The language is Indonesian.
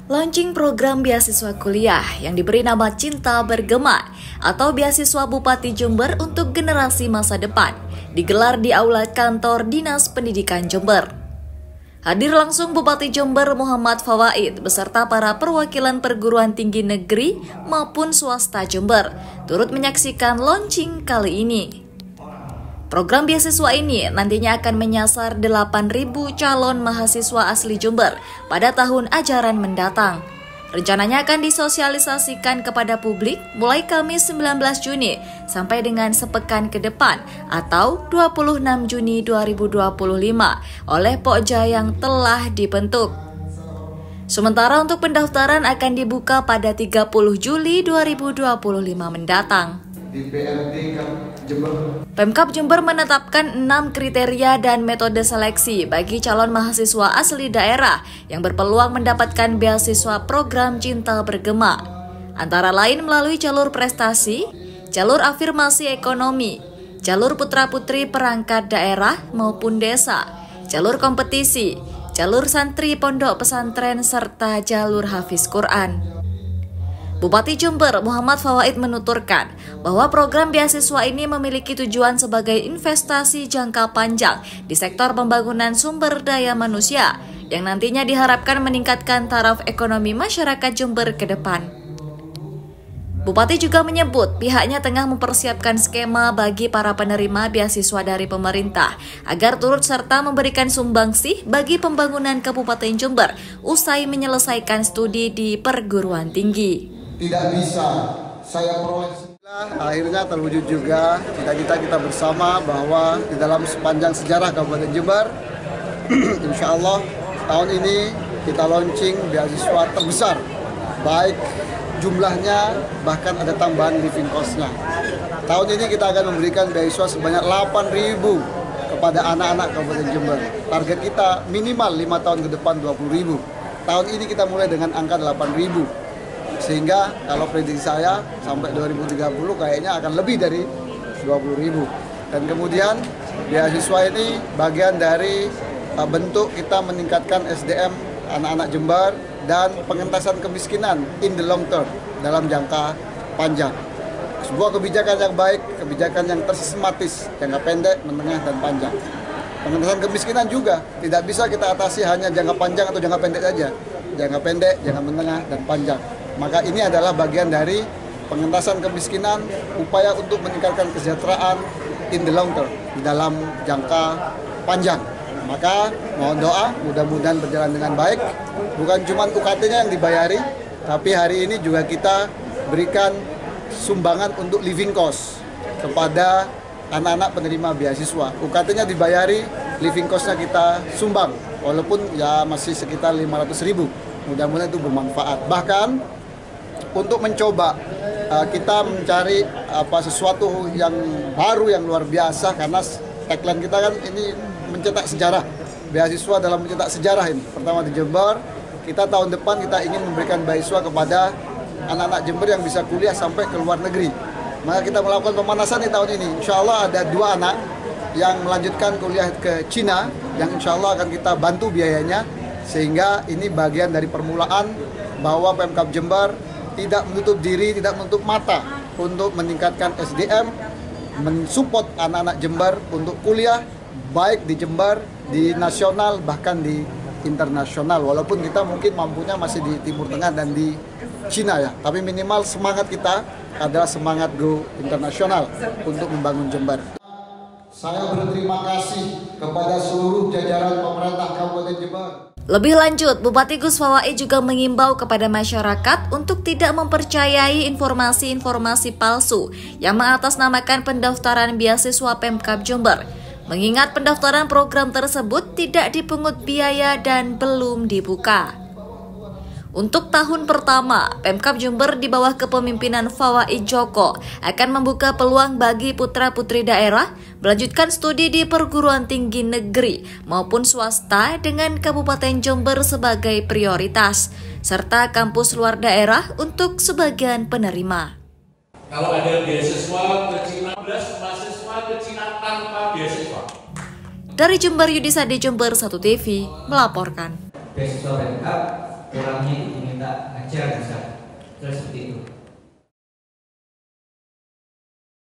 Launching program beasiswa kuliah yang diberi nama Cinta Bergema atau beasiswa Bupati Jember untuk generasi masa depan digelar di Aula Kantor Dinas Pendidikan Jember. Hadir langsung Bupati Jember Muhammad Fawaid beserta para perwakilan perguruan tinggi negeri maupun swasta Jember turut menyaksikan launching kali ini. Program beasiswa ini nantinya akan menyasar 8.000 calon mahasiswa asli Jember pada tahun ajaran mendatang. Rencananya akan disosialisasikan kepada publik mulai Kamis 19 Juni sampai dengan sepekan ke depan atau 26 Juni 2025 oleh Pokja yang telah dibentuk. Sementara untuk pendaftaran akan dibuka pada 30 Juli 2025 mendatang. Pemkab Jember menetapkan 6 kriteria dan metode seleksi bagi calon mahasiswa asli daerah yang berpeluang mendapatkan beasiswa program Cinta Bergema. Antara lain melalui jalur prestasi, jalur afirmasi ekonomi, jalur putra-putri perangkat daerah maupun desa, jalur kompetisi, jalur santri pondok pesantren, serta jalur hafiz Quran. Bupati Jember Muhammad Fawaid menuturkan bahwa program beasiswa ini memiliki tujuan sebagai investasi jangka panjang di sektor pembangunan sumber daya manusia yang nantinya diharapkan meningkatkan taraf ekonomi masyarakat Jember ke depan. Bupati juga menyebut pihaknya tengah mempersiapkan skema bagi para penerima beasiswa dari pemerintah agar turut serta memberikan sumbangsih bagi pembangunan Kabupaten Jember usai menyelesaikan studi di perguruan tinggi. Tidak bisa saya peroleh. Akhirnya terwujud juga cita-cita kita bersama bahwa di dalam sepanjang sejarah Kabupaten Jember, insya Allah tahun ini kita launching beasiswa terbesar, baik jumlahnya bahkan ada tambahan living cost-nya. Tahun ini kita akan memberikan beasiswa sebanyak 8.000 kepada anak-anak Kabupaten Jember. Target kita minimal 5 tahun ke depan 20.000. Tahun ini kita mulai dengan angka 8.000. Sehingga kalau prediksi saya sampai 2030 kayaknya akan lebih dari 20.000. Dan kemudian beasiswa ini bagian dari bentuk kita meningkatkan SDM anak-anak Jember dan pengentasan kemiskinan in the long term, dalam jangka panjang. Sebuah kebijakan yang baik, kebijakan yang tersistematis, jangka pendek, menengah, dan panjang. Pengentasan kemiskinan juga tidak bisa kita atasi hanya jangka panjang atau jangka pendek saja. Jangka pendek, jangka menengah, dan panjang. Maka ini adalah bagian dari pengentasan kemiskinan, upaya untuk meningkatkan kesejahteraan in the long term, di dalam jangka panjang. Maka mohon doa, mudah-mudahan berjalan dengan baik. Bukan cuma UKT-nya yang dibayari, tapi hari ini juga kita berikan sumbangan untuk living cost kepada anak-anak penerima beasiswa. UKT-nya dibayari, living cost-nya kita sumbang, walaupun ya masih sekitar 500.000. Mudah-mudahan itu bermanfaat. Bahkan untuk mencoba kita mencari sesuatu yang baru, yang luar biasa, karena tagline kita kan ini mencetak sejarah, beasiswa dalam mencetak sejarah ini. Pertama di Jember, kita tahun depan kita ingin memberikan beasiswa kepada anak-anak Jember yang bisa kuliah sampai ke luar negeri. Maka kita melakukan pemanasan di tahun ini. Insya Allah ada 2 anak yang melanjutkan kuliah ke Cina, yang insya Allah akan kita bantu biayanya, sehingga ini bagian dari permulaan bahwa Pemkab Jember tidak menutup diri, tidak menutup mata untuk meningkatkan SDM, mensupport anak-anak Jember untuk kuliah, baik di Jember, di nasional, bahkan di internasional. Walaupun kita mungkin mampunya masih di Timur Tengah dan di Cina ya, tapi minimal semangat kita adalah semangat go internasional untuk membangun Jember. Saya berterima kasih kepada seluruh jajaran pemerintah Kabupaten Jember. Lebih lanjut, Bupati Gus Fawaid juga mengimbau kepada masyarakat untuk tidak mempercayai informasi-informasi palsu yang mengatasnamakan pendaftaran beasiswa Pemkab Jember. Mengingat pendaftaran program tersebut tidak dipungut biaya dan belum dibuka. Untuk tahun pertama, Pemkab Jember di bawah kepemimpinan Fawaid Joko akan membuka peluang bagi putra-putri daerah melanjutkan studi di perguruan tinggi negeri maupun swasta dengan Kabupaten Jember sebagai prioritas, serta kampus luar daerah untuk sebagian penerima. Kalau ada beasiswa ke Cina, mahasiswa ke Cina tanpa beasiswa. Dari Jember, Yudisa di Jember 1 TV melaporkan. Beasiswa Pemkab kurangnya itu diminta ajar bisa. Terus seperti itu.